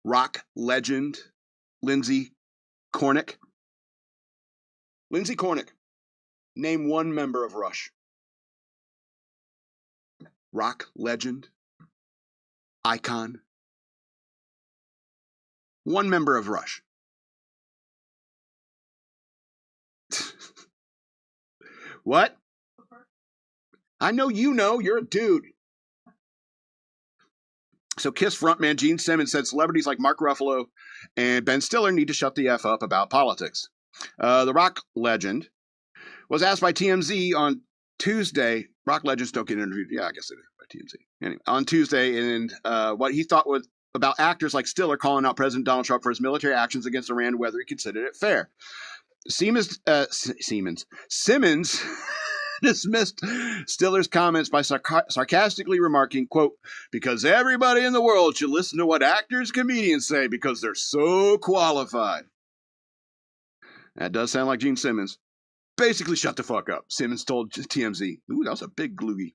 rock legend, Lindsay Cornick. Lindsay Cornick, name one member of Rush. Rock legend, icon, one member of Rush. What? I know you know, you're a dude. So Kiss frontman Gene Simmons said celebrities like Mark Ruffalo and Ben Stiller need to shut the F up about politics. The rock legend was asked by TMZ on Tuesday. Rock legends don't get interviewed. Yeah, I guess they do by TMZ. Anyway, on Tuesday, and what he thought was about actors like Stiller calling out President Donald Trump for his military actions against Iran, whether he considered it fair. Simmons dismissed Stiller's comments by sarcastically remarking, quote, because everybody in the world should listen to what actors, comedians say because they're so qualified. That does sound like Gene Simmons. Basically, shut the fuck up, Simmons told TMZ. Ooh, that was a big gloogie.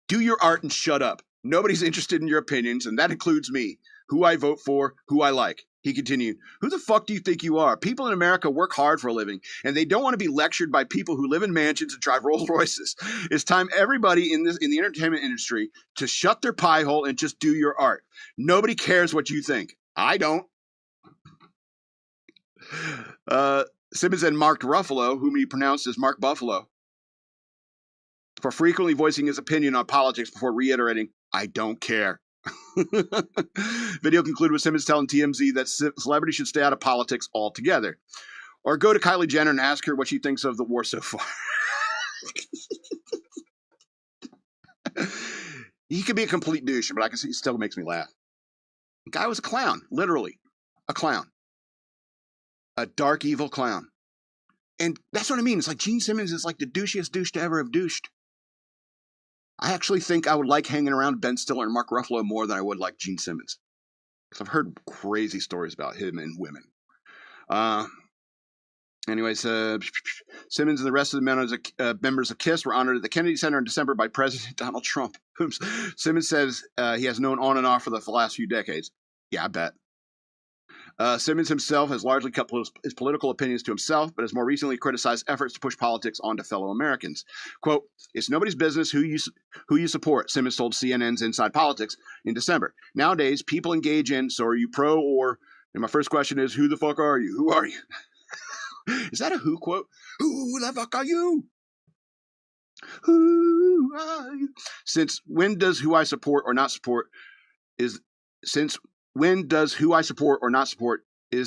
Do your art and shut up. Nobody's interested in your opinions, and that includes me, who I vote for, who I like. He continued, who the fuck do you think you are? People in America work hard for a living, and they don't want to be lectured by people who live in mansions and drive Rolls Royces. It's time everybody in the entertainment industry to shut their pie hole and just do your art. Nobody cares what you think. I don't. Simmons then marked Ruffalo, whom he pronounced as Mark Buffalo, for frequently voicing his opinion on politics before reiterating, I don't care. Video concluded with Simmons telling TMZ that celebrities should stay out of politics altogether. Or go to Kylie Jenner and ask her what she thinks of the war so far. He could be a complete douche, but I can see it still makes me laugh. The guy was a clown, literally. A clown. A dark, evil clown. And that's what I mean. It's like Gene Simmons is like the douchiest douche to ever have douched. I actually think I would like hanging around Ben Stiller and Mark Ruffalo more than I would like Gene Simmons. Because I've heard crazy stories about him and women. Anyways, Simmons and the rest of the members of KISS were honored at the Kennedy Center in December by President Donald Trump, whom Simmons says he has known on and off for the last few decades. Yeah, I bet. Simmons himself has largely kept his political opinions to himself, but has more recently criticized efforts to push politics onto fellow Americans. Quote, it's nobody's business who you support, Simmons told CNN's Inside Politics in December. Nowadays, people engage in, so are you pro or, and my first question is, who the fuck are you? Who are you? Is that a Who quote? Who the fuck are you? Who are you? Since when does who I support or not support is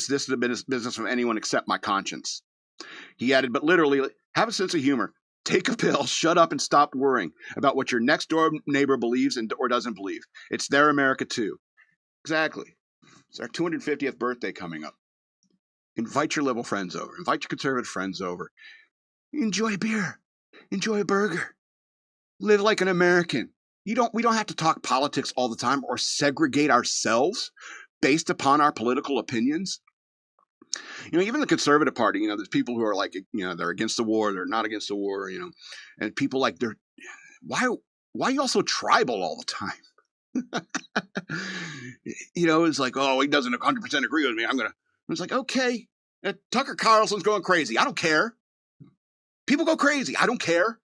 this the business of anyone except my conscience? He added, but literally, have a sense of humor. Take a pill, shut up, and stop worrying about what your next door neighbor believes or doesn't believe. It's their America too. Exactly. It's our 250th birthday coming up. Invite your liberal friends over. Invite your conservative friends over. Enjoy a beer. Enjoy a burger. Live like an American. We don't have to talk politics all the time or segregate ourselves based upon our political opinions. Even the conservative party, there's people who are like, they're against the war, they're not against the war, and people like why are you all so tribal all the time? It's like, oh, he doesn't 100% agree with me. It's like, okay, Tucker Carlson's going crazy. I don't care. People go crazy. I don't care.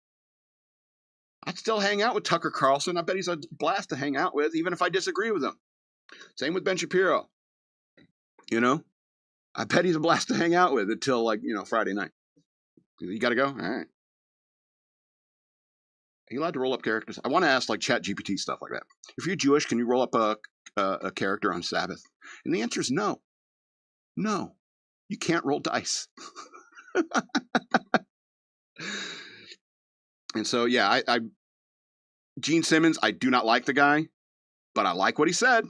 I'd still hang out with Tucker Carlson. I bet he's a blast to hang out with, even if I disagree with him. Same with Ben Shapiro. I bet he's a blast to hang out with until Friday night. You got to go? All right. Are you allowed to roll up characters? I want to ask ChatGPT stuff like that. If you're Jewish, can you roll up a character on Sabbath? And the answer is no. No. You can't roll dice. And so, yeah, Gene Simmons, I do not like the guy, but I like what he said.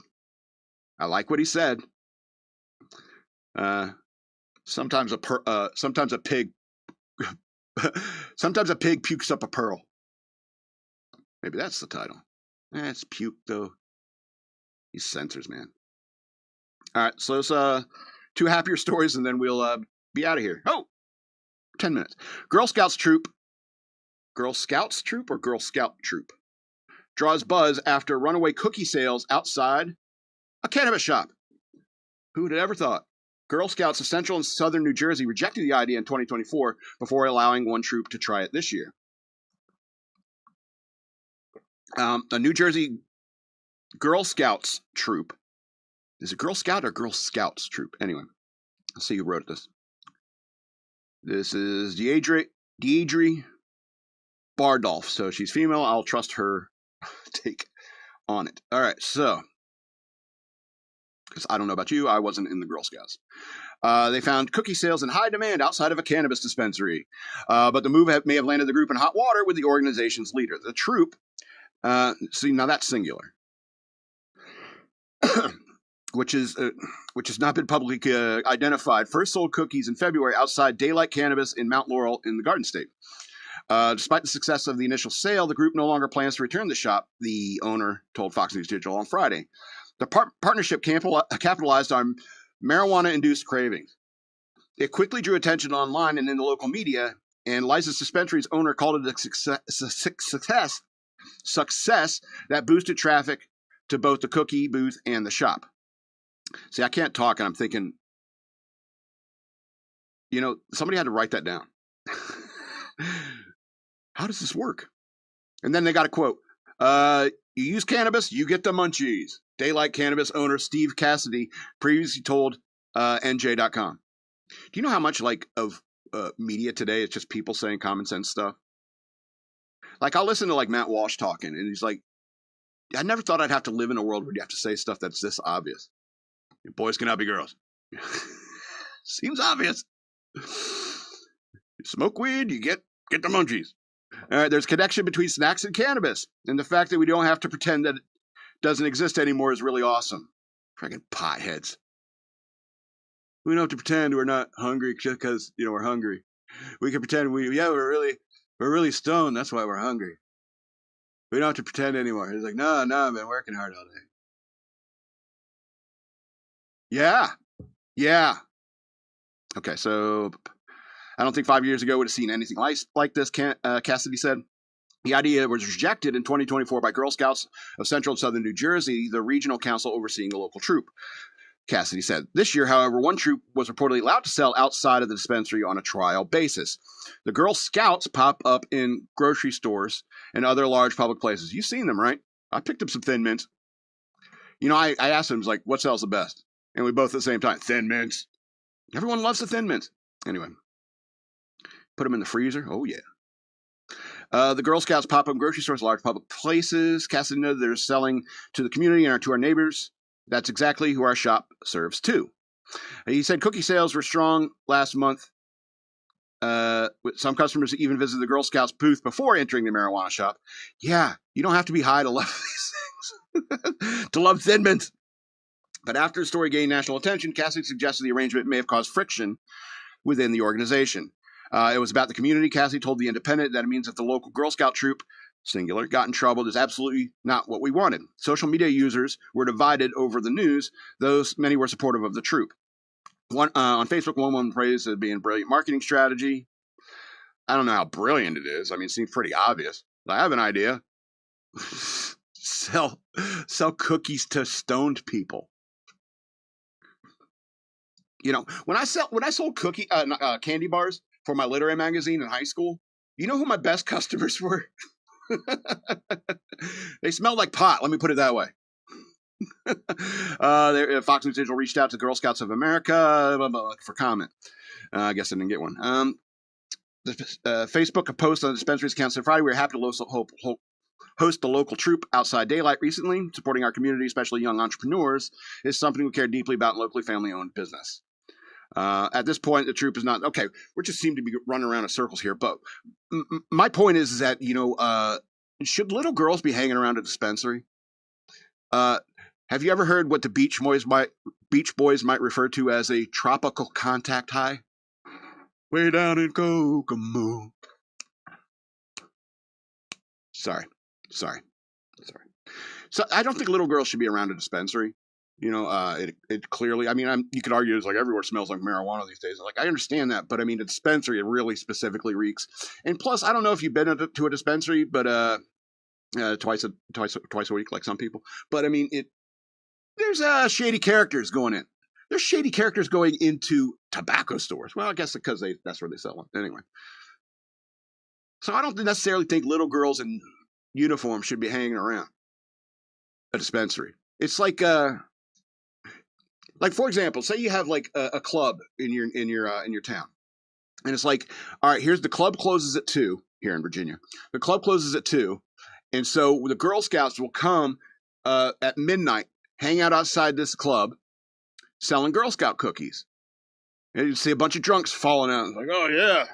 Sometimes a pig pukes up a pearl. Maybe that's the title. It's Puke, though. These censors, man. All right, so it's 2 happier stories, and then we'll be out of here. 10 minutes. Girl Scouts troop or Girl Scout troop draws buzz after runaway cookie sales outside a cannabis shop. Who would have ever thought? Girl Scouts of Central and Southern New Jersey rejected the idea in 2024 before allowing one troop to try it this year. A New Jersey Girl Scouts troop. Is it Girl Scout or Girl Scouts troop? Anyway, let's see who wrote this. This is Deidre Bardolph. So she's female. I'll trust her take on it. All right, so, because I don't know about you, I wasn't in the Girl Scouts. They found cookie sales in high demand outside of a cannabis dispensary. But the move may have landed the group in hot water with the organization's leader. The troop, see, now that's singular. which has not been publicly identified, first sold cookies in February outside Daylight Cannabis in Mount Laurel in the Garden State. Despite the success of the initial sale, the group no longer plans to return the shop, the owner told Fox News Digital on Friday. The partnership capitalized on marijuana-induced cravings. It quickly drew attention online and in the local media, and licensed dispensary's owner called it a success that boosted traffic to both the cookie booth and the shop. See, I can't talk, and I'm thinking, somebody had to write that down. How does this work? And then they got a quote. You use cannabis, you get the munchies. Daylight Cannabis owner Steve Cassidy previously told NJ.com. Do you know how much of media today is just people saying common sense stuff? Like, I'll listen to Matt Walsh talking, and he's like, I never thought I'd have to live in a world where you have to say stuff that's this obvious. Boys cannot be girls. Seems obvious. You smoke weed, you get the munchies. All right, there's a connection between snacks and cannabis, and the fact that we don't have to pretend that it doesn't exist anymore is really awesome. Freaking potheads. We don't have to pretend we're not hungry just because we're hungry. We can pretend we're really stoned. That's why we're hungry. We don't have to pretend anymore. He's like, no, I've been working hard all day. Yeah. Okay, so I don't think 5 years ago would have seen anything like this, Cassidy said. The idea was rejected in 2024 by Girl Scouts of Central and Southern New Jersey, the regional council overseeing the local troop. Cassidy said. This year, however, one troop was reportedly allowed to sell outside of the dispensary on a trial basis. The Girl Scouts pop up in grocery stores and other large public places. You've seen them, right? I picked up some Thin Mints. I asked him, what sells the best? And we both at the same time, Thin Mints. Everyone loves the Thin Mints. Anyway, put them in the freezer. Oh, yeah. The Girl Scouts pop up in grocery stores, large public places. Cassidy noted they're selling to the community and to our neighbors. That's exactly who our shop serves too. He said cookie sales were strong last month. Some customers even visited the Girl Scouts booth before entering the marijuana shop. Yeah, you don't have to be high to love these things. To love Thin Mints. But after the story gained national attention, Cassidy suggested the arrangement may have caused friction within the organization. It was about the community. Cassidy told The Independent that it means if the local Girl Scout troop, singular, got in trouble, is absolutely not what we wanted. Social media users were divided over the news, though many were supportive of the troop. On Facebook, one woman praised it being a brilliant marketing strategy. I don't know how brilliant it is. It seems pretty obvious. I have an idea. Sell cookies to stoned people. When I sold candy bars for my literary magazine in high school, you know who my best customers were? They smelled like pot. Let me put it that way. Fox News Digital reached out to Girl Scouts of America for comment. I guess I didn't get one. Facebook, a post on the dispensary's account said Friday, we were happy to host the local troop outside Daylight recently. Supporting our community, especially young entrepreneurs, is something we care deeply about in locally family-owned business. At this point, the troop is not okay. We just seem to be running around in circles here. But my point is that should little girls be hanging around a dispensary? Have you ever heard what the Beach Boys might refer to as a tropical contact high? Way down in Kokomo. Sorry. Sorry. So I don't think little girls should be around a dispensary. You know, it clearly, I mean, you could argue it's like everywhere smells like marijuana these days. Like, I understand that, but I mean, a dispensary, it really specifically reeks. And plus, I don't know if you've been to a dispensary, but twice a week, like some people. But I mean, there's shady characters going in. There's shady characters going into tobacco stores. Well, I guess because that's where they sell them. Anyway. So I don't necessarily think little girls in uniform should be hanging around a dispensary. It's like for example, say you have like a club in your town. And it's like, all right, here's the club closes at 2 here in Virginia. The club closes at 2. And so the Girl Scouts will come at midnight, hang out outside this club, selling Girl Scout cookies. And you see a bunch of drunks falling out. It's like, oh, yeah,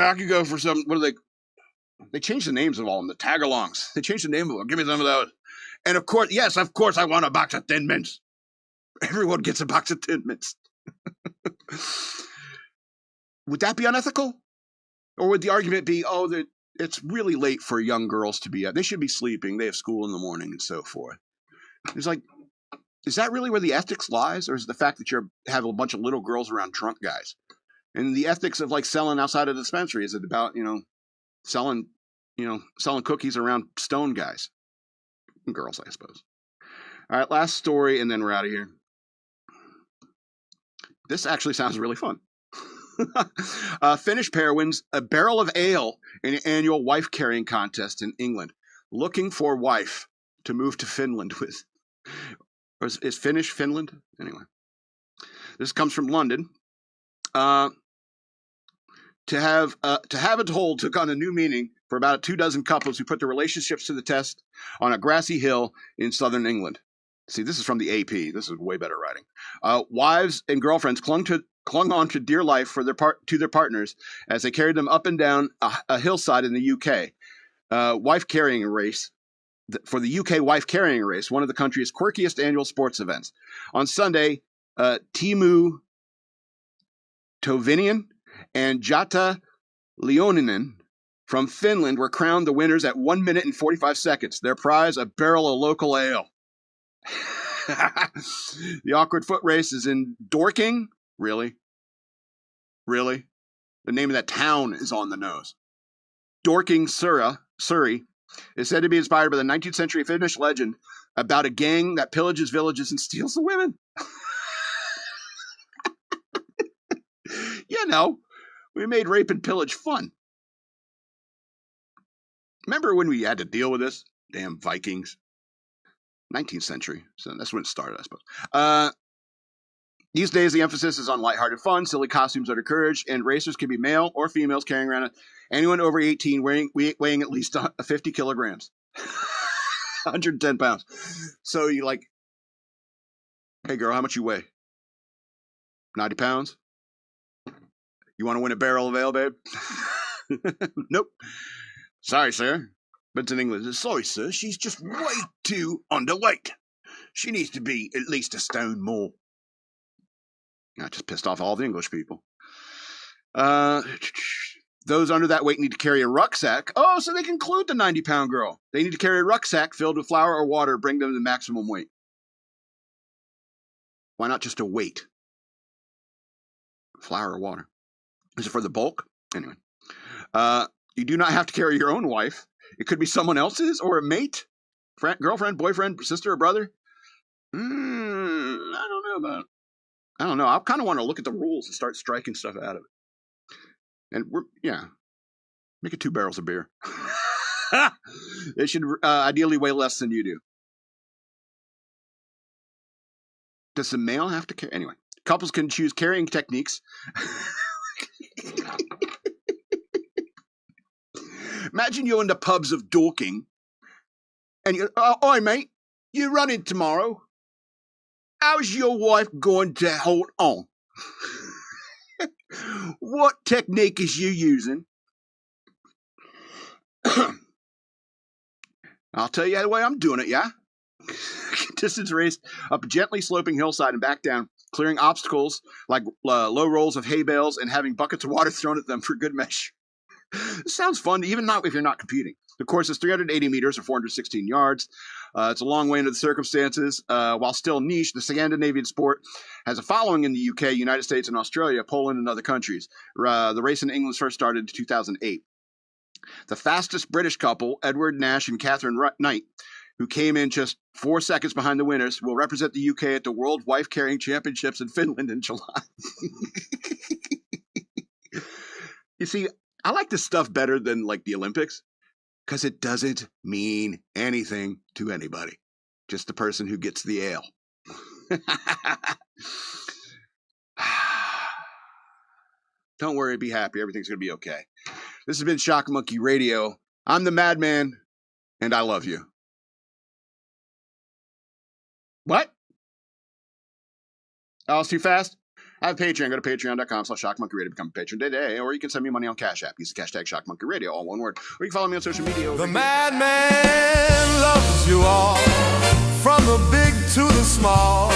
I could go for some. What are they? They changed the names of all of them, the tag-alongs. They changed the name of them. Give me some of those. And of course, I want a box of Thin Mints. Everyone gets a box of Thin Mints. Would that be unethical? Or would the argument be, that it's really late for young girls to be up? They should be sleeping. They have school in the morning and so forth. It's like, is that really where the ethics lies? Or is it the fact that you have a bunch of little girls around drunk guys? And the ethics of like selling outside of the dispensary, is it about, selling cookies around stone guys? And girls, I suppose. All right, last story, and then we're out of here. This actually sounds really fun. A Finnish pair wins a barrel of ale in an annual wife-carrying contest in England, looking for wife to move to Finland with. Or is Finnish Finland? Anyway. This comes from London. To have it told took on a new meaning for about 24 couples who put their relationships to the test on a grassy hill in southern England. See, this is from the AP. This is way better writing. Wives and girlfriends clung on to dear life to their partners as they carried them up and down a hillside in the UK. Wife carrying race. For the UK wife carrying race, one of the country's quirkiest annual sports events. On Sunday, Timu Tovinen and Jata Leoninen from Finland were crowned the winners at 1 minute and 45 seconds. Their prize, a barrel of local ale. The awkward foot race is in Dorking. Really? The name of that town is on the nose. Dorking, Surrey, is said to be inspired by the 19th century Finnish legend about a gang that pillages villages and steals the women. We made rape and pillage fun. Remember when we had to deal with this? Damn Vikings. 19th century. So that's when it started, I suppose. These days, the emphasis is on lighthearted fun, silly costumes that are courage, and racers can be male or females carrying around anyone over 18 weighing at least 50 kilograms. 110 pounds. So you like, hey girl, how much you weigh? 90 pounds? You want to win a barrel of ale, babe? Nope. Sorry, sir. But it's in English. Sorry, sir. She's just way too underweight. She needs to be at least a stone more. I just pissed off all the English people. Those under that weight need to carry a rucksack. Oh, so they can include the 90-pound girl. They need to carry a rucksack filled with flour or water to bring them to the maximum weight. Why not just a weight? Flour or water? Is it for the bulk? Anyway. You do not have to carry your own wife. It could be someone else's or a mate, girlfriend, boyfriend, sister, or brother. I don't know about it. I don't know. I kind of want to look at the rules and start striking stuff out of it. And make it 2 barrels of beer. They should ideally weigh less than you do. Does the male have to carry? Anyway, couples can choose carrying techniques. Imagine you're in the pubs of Dorking, and you, oi mate, you running tomorrow? How's your wife going to hold on? What technique is you using? I'll tell you the way I'm doing it, yeah? Distance race up a gently sloping hillside and back down, clearing obstacles like low rolls of hay bales and having buckets of water thrown at them for good measure. This sounds fun, even not if you're not competing. The course is 380 meters or 416 yards. It's a long way into the circumstances. While still niche, the Scandinavian sport has a following in the UK, United States, and Australia, Poland, and other countries. The race in England first started in 2008. The fastest British couple, Edward Nash and Catherine Knight, who came in just 4 seconds behind the winners, will represent the UK at the World Wife Carrying Championships in Finland in July. You see, I like this stuff better than like the Olympics because it doesn't mean anything to anybody. Just the person who gets the ale. Don't worry, be happy. Everything's going to be okay. This has been Shock Monkey Radio. I'm the Madman, and I love you. What? Oh, it's too fast? I have Patreon. Go to patreon.com/shockmonkeyradio. Become a patron today. Or you can send me money on Cash App. Use the hashtag shockmonkeyradio, all one word. Or you can follow me on social media. The madman loves you all, from the big to the small.